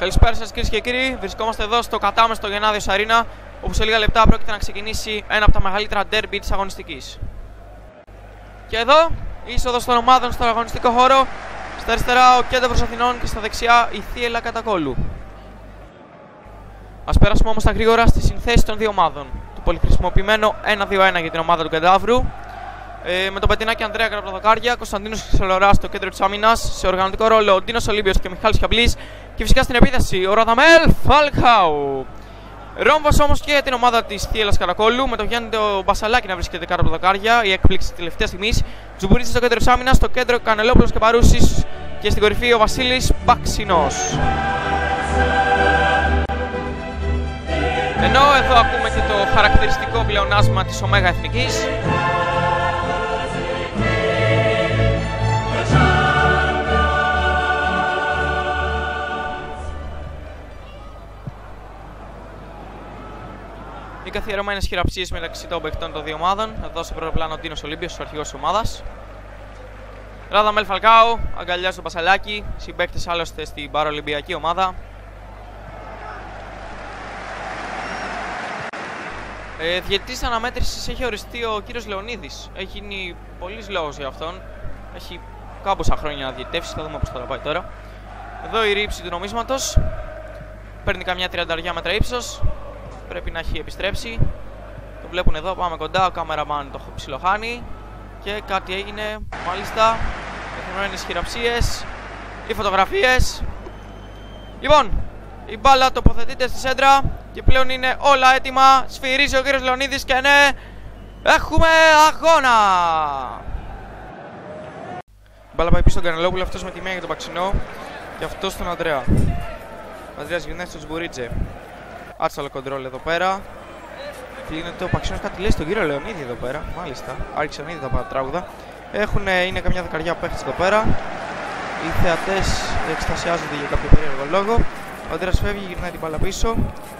Καλησπέρα σας κυρίες και κύριοι. Βρισκόμαστε εδώ στο κατάμεστο Γενάδιος Αρίνα, όπου σε λίγα λεπτά πρόκειται να ξεκινήσει ένα από τα μεγαλύτερα ντέρμπι της αγωνιστικής. Και εδώ η είσοδος των ομάδων στον αγωνιστικό χώρο. Στα αριστερά ο Κέντευρος Αθηνών και στα δεξιά η Θίελα Κατακόλου. Ας περάσουμε όμως τα γρήγορα στη συνθέση των δύο ομάδων. Το πολυχρησιμοποιημένο 1-2-1 για την ομάδα του Κεντάβρου. Με τον Πετινάκη Ανδρέα Καραπλαδοκάρια, Κωνσταντίνος Ξελοράς στο κέντρο της άμυνας. Σε οργανωτικό ρόλο ο Ντίνος Ολύμπιος και ο Μιχάλης Χιαμπλής. Και φυσικά στην επίθεση ο Ραδαμέλ Φάλκαου. Ρόμβος όμως και για την ομάδα της Θίελας Κατακόλου. Με τον Γιάννη το Μπασαλάκη να βρίσκεται κάτω από τα δοκάρια. Η έκπληξη της τελευταίας στιγμής. Τζουμπορίτσης στο κέντρο της άμυνας. Στο κέντρο Κανελόπουλος και Παρούσης. Και στην κορυφή ο Βασίλης Παξινός. Ενώ εδώ ακούμε και το χαρακτηριστικό πλεονάσμα της Ωμέγα Εθνικής. Οι καθιερωμένες χειραψίες μεταξύ των παιχτών των δύο ομάδων. Εδώ σε πρώτο πλάνο ο Ντίνος Ολύμπιος, ο αρχηγός της ομάδας. Ράδαμελ Φαλκάου, αγκαλιά στο Μπασαλάκι, συμπαίκτες άλλωστε στην παραολυμπιακή ομάδα. Διαιτητής αναμέτρησης έχει οριστεί ο κύριος Λεωνίδης. Έχει γίνει πολλής λόγος για αυτόν. Έχει κάμποσα χρόνια να διαιτητεύσει, θα δούμε πώς θα τα πάει τώρα. Εδώ η ρήψη του νομίσματος. Παίρνει καμιά 30 μέτρα ύψος. Πρέπει να έχει επιστρέψει. Το βλέπουν εδώ, πάμε κοντά. Ο κάμεραμαν το ψιλοχάνει. Και κάτι έγινε, μάλιστα. Εθνωμένες χειραψίες. Οι φωτογραφίες. Λοιπόν, η μπάλα τοποθετείται στη σέντρα. Και πλέον είναι όλα έτοιμα. Σφυρίζει ο κύριος Λεωνίδης και ναι, έχουμε αγώνα. Η μπάλα πάει πίσω στον Κανελόπουλο, αυτός με τη μία για τον Παξινό. Και αυτός στον Ανδρέα. Ο Ανδρέας γυρνάει στον Τζμπουρίτζε. Άτσαλο κοντρόλ εδώ πέρα. Κλείνεται ο Παξινός, κάτι λέει στον κύριο Λεωνίδη εδώ πέρα. Μάλιστα, άρχισαν ήδη τα παρατράγουδα. Είναι καμιά δεκαριά παίχτες εδώ πέρα. Οι θεατές εκστασιάζονται για κάποιο περίεργο λόγο. Ο Ανδρέας φεύγει, γυρνάει την μπάλα πίσω.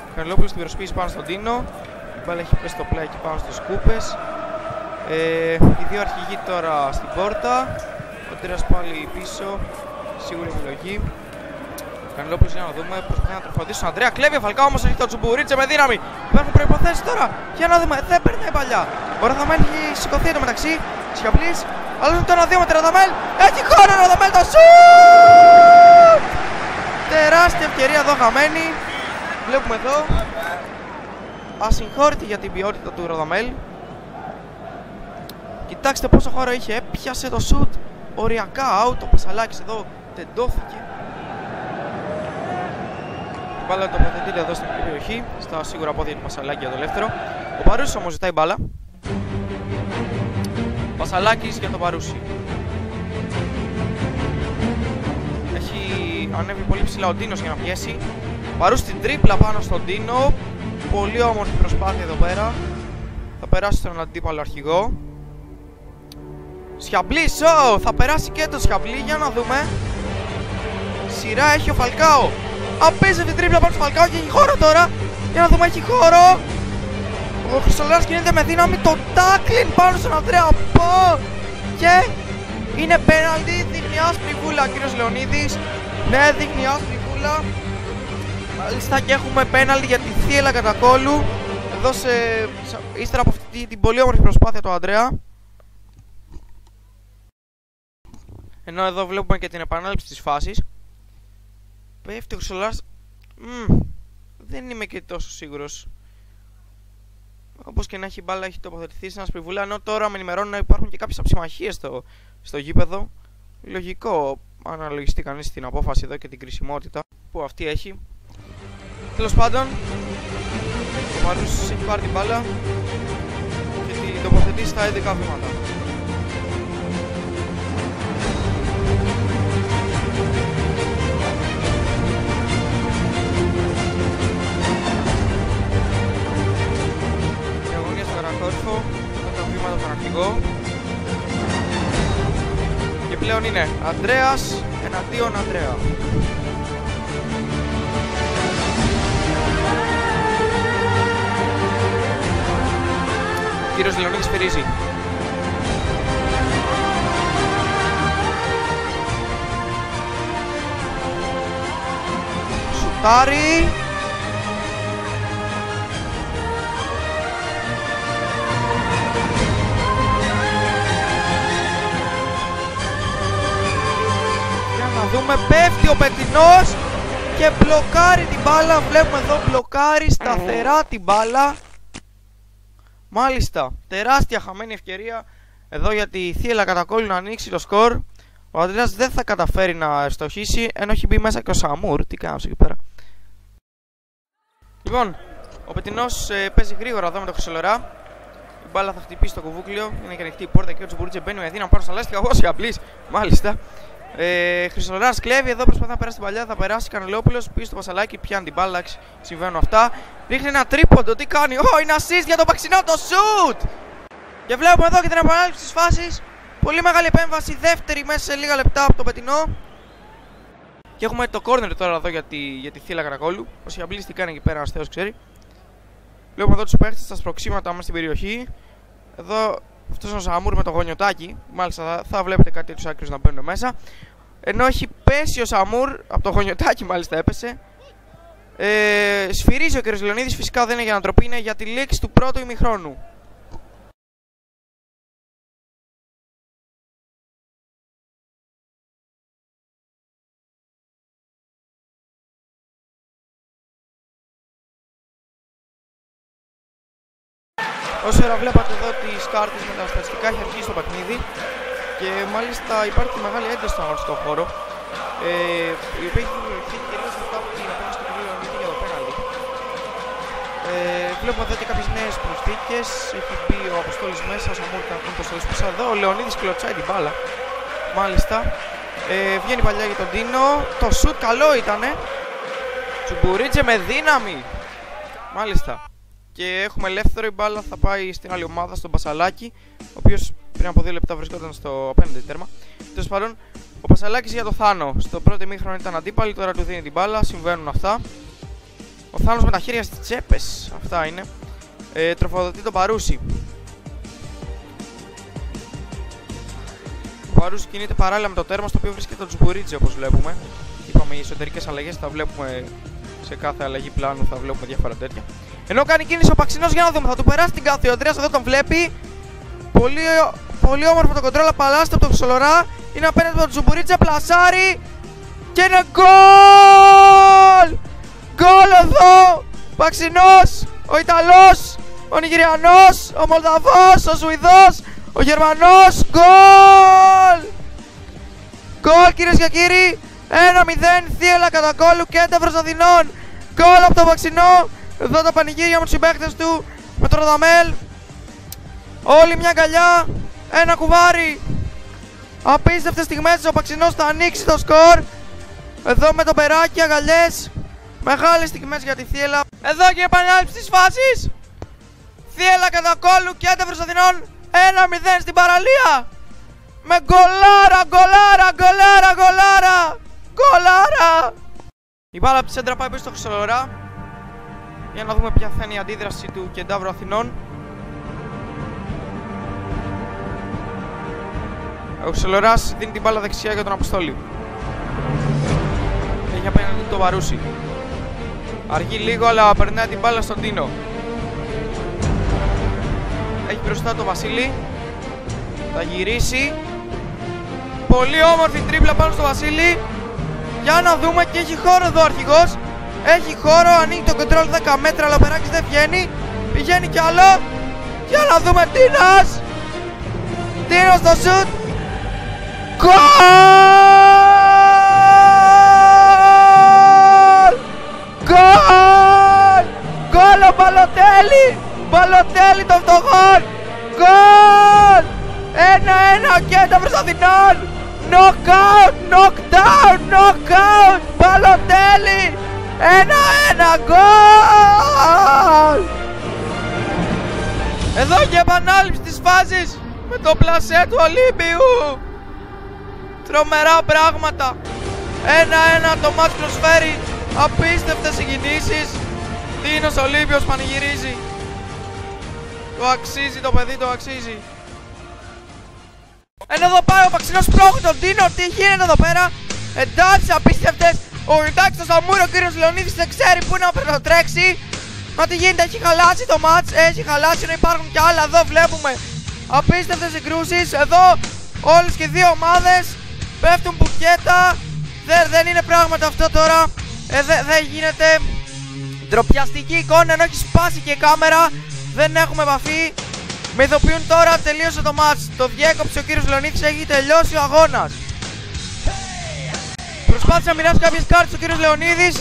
Ο Κανελόπουλος την προσπίσει πάνω στον Τίνο. Η μπάλα έχει πέσει στο πλάι εκεί πάνω στους Κούπες. Οι δύο αρχηγοί τώρα στην πόρτα. Ο Ανδρέας πάλι πίσω. Σίγουρη επιλογή. Ο Κανελόπουλος για να δούμε, προσπαθεί να τροφοδίσει τον Ανδρέα. Κλέβει ο Φαλκάου όμως, έχει το Τζουμπουρίτσε με δύναμη. Υπάρχουν προϋποθέσεις τώρα. Για να δούμε, δεν περνάει παλιά. Ο Ραδαμέλ έχει σηκωθεί εδώ μεταξύ. Σιαπλής. Αλλάζουν το 1-2 με τον Ραδαμέλ. Έχει χώρο ο Ραδαμέλ, το σουτ! Τεράστια ευκαιρία εδώ χαμένη. Βλέπουμε εδώ. Ασυγχώρητη για την ποιότητα του Ραδαμέλ. Κοιτάξτε πόσο χώρο είχε. Έπιασε το σουτ οριακά out. Ο Πασαλάκης εδώ τεντώθηκε. Η μπάλα τοποθετείται εδώ στην περιοχή. Στα σίγουρα πόδια του Πασαλάκη για το ελεύθερο. Ο Παρούσης όμως ζητάει μπάλα. Πασαλάκης για τον Παρούση. Έχει ανέβει πολύ ψηλά ο Ντίνος για να πιέσει. Παρούσης την τρίπλα πάνω στον Ντίνο. Πολύ όμορφη προσπάθεια εδώ πέρα. Θα περάσει στον αντίπαλο αρχηγό. Σιαμπλής, θα περάσει και το Σιαμπλή, για να δούμε. Σειρά έχει ο Φαλκάο. Απίστευτη τρίπλα πάνω στο Φαλκάο και έχει χώρο τώρα. Για να δούμε, έχει χώρο. Ο Χρυσολάρας κινείται με δύναμη. Το τάκλιν πάνω στον Ανδρέα. Και είναι πέναλτι. Δείχνει άσπρη βούλα ο κύριος Λεωνίδης. Ναι, δείχνει άσπρη βούλα. Μάλιστα και έχουμε πέναλτι για τη Θίελα Κατακόλου. Εδώ ύστερα από αυτή την πολύ όμορφη προσπάθεια του Ανδρέα. Ενώ εδώ βλέπουμε και την επανάληψη της φάσης. Πέφτει ο Χρυσολάρας. Δεν είμαι και τόσο σίγουρος. Όπως και να έχει, η μπάλα έχει τοποθετηθεί στην άσπρη βούλα. Ενώ τώρα με ενημερώνουν να υπάρχουν και κάποιες αψημαχίες στο γήπεδο. Λογικό, αν αναλογιστεί κανείς την απόφαση εδώ και την κρισιμότητα που αυτή έχει. Τέλος πάντων, ο Παρούσης έχει πάρει την μπάλα και την τοποθετεί στα 11 βήματα. Το βήμα τον αρχηγό. Και πλέον είναι Ανδρέας εναντίον Ανδρέα. Ο κύριος Λεωνίδης σφυρίζει. σουτάρει. Για να δούμε, πέφτει ο Πετινός και μπλοκάρει την μπάλα. Βλέπουμε εδώ, μπλοκάρει σταθερά την μπάλα. Μάλιστα, τεράστια χαμένη ευκαιρία εδώ για τη Θίελα Κατακόλλου να ανοίξει το σκορ. Ο Ανδρέας δεν θα καταφέρει να στοχίσει, ενώ έχει μπει μέσα και ο Σαμούρ. Τι κάνεις εκεί πέρα. Λοιπόν, ο Πετινός παίζει γρήγορα εδώ με το Χρυσολορά. Η μπάλα θα χτυπήσει το κουβούκλιο. Είναι και ανοιχτή η πόρτα και ο Τσουμπουρίτσε μπαίνει με δύναμη πάνω στα λάστιχα. Εγώ απλής, μάλιστα. Χρυσολοράς κλέβει εδώ, προσπαθεί να περάσει την παλιά. Θα περάσει Κανελόπουλος πίσω στο Πασαλάκι. Πιάνει την μπάλα, συμβαίνουν αυτά. Ρίχνει ένα τρίποντο, τι κάνει. Είναι assist για το Παξινό, το shoot! Και βλέπουμε εδώ και την επανάληψη της φάσης. Πολύ μεγάλη επέμβαση, δεύτερη μέσα σε λίγα λεπτά από τον Πετινό. Και έχουμε το corner τώρα εδώ για τη Θύελλα Καρακόλου. Ο Σιαμπλής τι κάνει εκεί πέρα, ένας θεός ξέρει. Βλέπουμε εδώ τους παίχτες στα σπροξήματα μέσα στην περιοχή. Εδώ αυτός είναι ο Σαμούρ με το γονιοτάκι. Μάλιστα θα βλέπετε κάτι τους άκρους να μπαίνουν μέσα. Ενώ έχει πέσει ο Σαμούρ, από το γονιοτάκι μάλιστα έπεσε. Σφυρίζει ο κ. Λεωνίδης, φυσικά δεν είναι για ανατροπή, είναι για τη λήξη του πρώτου ημιχρόνου. Όσο ώρα βλέπατε εδώ τις κάρτες με τα στατιστικά, έχει αρχίσει το παιχνίδι και μάλιστα υπάρχει μεγάλη ένταση στον αγωνιστικό χώρο, η οποία έχει δημιουργηθεί κυρίως μετά από την επέμβαση του κ. Λεωνίδη για το πέναλτι. Βλέπουμε εδώ και κάποιες νέες προσθήκες. Έχει μπει ο Αποστόλης μέσα, ο Σαμούρ είναι το Αποστόλης πίσω εδώ, ο Λεωνίδης κλωτσάει την μπάλα. Μάλιστα. Βγαίνει παλιά για τον Τίνο. Το σουτ καλό ήτανε. Τσουμπουρίτσε με δύναμη. Μάλιστα. Και έχουμε ελεύθερο, η μπάλα θα πάει στην άλλη ομάδα, στον Πασαλάκη, ο οποίος πριν από 2 λεπτά βρισκόταν στο απέναντι τέρμα. Τέλος πάντων, ο Πασαλάκης για το Θάνο. Στο πρώτο ημίχρονο ήταν αντίπαλοι, τώρα του δίνει την μπάλα, συμβαίνουν αυτά. Ο Θάνος με τα χέρια στις τσέπες, αυτά είναι. Τροφοδοτεί τον Παρούσι. Ο Παρούσι κινείται παράλληλα με το τέρμα, στο οποίο βρίσκεται το Τσουμπουρίτζε, όπως βλέπουμε. Είπαμε οι εσωτερικές αλλαγές, θα βλέπουμε σε κάθε αλλαγή πλάνου, θα βλέπουμε διάφορα τέτοια. Ενώ κάνει κίνηση ο Παξινός, για να δούμε, θα του περάσει την κάθε. Ο Ανδρέας εδώ τον βλέπει. Πολύ όμορφο το κοντρόλ, απαλλάσσεται από τον Χρυσολορά. Είναι απέναντι από τον Τσουμπουρίτσε, πλασάρει. Και είναι γκολ! Γκολ εδώ! Παξινός, ο Ιταλός, ο Νιγηριανός, ο Μολδαβός, ο Σουηδός, ο Γερμανός. Γκολ! Γκολ, κυρίες και κύριοι. 1-0, Θύελλα Κατακόλλου και Ένταυρος Αθηνών. Γκολ από τον Παξινό. Εδώ τα πανηγύρια με τους συμπαίκτες του, με τον Ροδαμέλ. Όλοι μια αγκαλιά, ένα κουβάρι. Απίστευτες στιγμές, ο Παξινός θα ανοίξει το σκορ. Εδώ με το περάκι, αγκαλιές. Μεγάλες στιγμές για τη Θύελλα. Εδώ και η επανάληψη της φάσης. Θύελλα Κατακόλλου και Ένταυρος Αθηνών 1-0 στην παραλία. Με γκολάρα, γκολάρα, γκολάρα, γκολάρα. Γκολάρα. Η μπάλα από τη σέντρα πάει πίσω στο Χρυσολορά. Για να δούμε ποια θα είναι η αντίδραση του Κεντάβρου Αθηνών. Ο Χρυσολοράς δίνει την μπάλα δεξιά για τον Αποστόλη. Έχει απέναντι τον Παρούσι. Αργεί λίγο, αλλά περνάει την μπάλα στον Τίνο. Έχει μπροστά τον Βασίλη. Θα γυρίσει. Πολύ όμορφη τρίπλα πάνω στο Βασίλη. Για να δούμε, και έχει χώρο εδώ ο αρχηγός. Έχει χώρο, ανοίγει το κοντρόλ 10 μέτρα, αλλά ο Περάκης δεν βγαίνει. Πηγαίνει κι άλλο. Για να δούμε, Τίνος. Τίνος στο σουτ. Γκολ! Γκολ! Γκολ ο Μπαλοτέλη! Μπαλοτέλη των φτωχών! Γκολ! 1-1 και Ένταυρος Αθηνών! Knockout! Knockdown! Knockout! Μπαλοτέλη! 1-1 γκολ! Εδώ και επανάληψη της φάσης με το πλασέ του Ολύμπιου. Τρομερά πράγματα. 1-1 το μάτς προσφέρει απίστευτες συγκινήσεις. Τίνος Ολύμπιος πανηγυρίζει. Το αξίζει το παιδί, το αξίζει. Ενώ εδώ πάει ο Παξινός, πρόχνει τον Τίνο. Τι γίνεται εδώ πέρα? Εντάξει, απίστευτες Ο Ιτάκης στο Σταμούρο, ο κύριος Λεωνίδης δεν ξέρει πού να τρέξει. Μα τι γίνεται, έχει χαλάσει το μάτς, έχει χαλάσει, ενώ υπάρχουν κι άλλα. Εδώ βλέπουμε απίστευτες συγκρούσεις. Εδώ όλες και δύο ομάδες πέφτουν μπουκέτα. Δεν είναι πράγματα αυτό τώρα. Δεν γίνεται. Ντροπιαστική εικόνα, ενώ έχει σπάσει και η κάμερα. Δεν έχουμε επαφή. Με ειδοποιούν τώρα, τελείωσε το μάτς. Το διέκοψε ο κύριος Λεωνίδης, έχει τελειώσει ο αγώνας. Προσπάθησε να μοιράσει κάποιες κάρτες ο κύριος Λεωνίδης,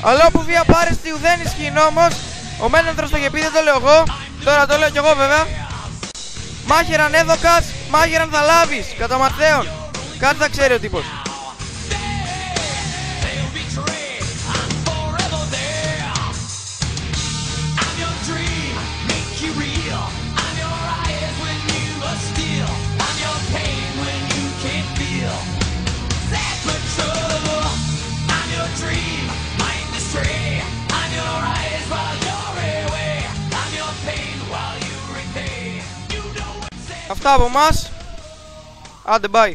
αλλά όπου βία πάρεστη ουδέν ισχύει νόμος. Ο Μένανδρος το είχε πει, δεν το λέω εγώ. Τώρα το λέω κι εγώ βέβαια. Μάχεραν έδωκας, μάχεραν θα λάβεις. Κατά Ματθαίον. Κάτι θα ξέρει ο τύπος. Αυτά από μας. Άντε bye.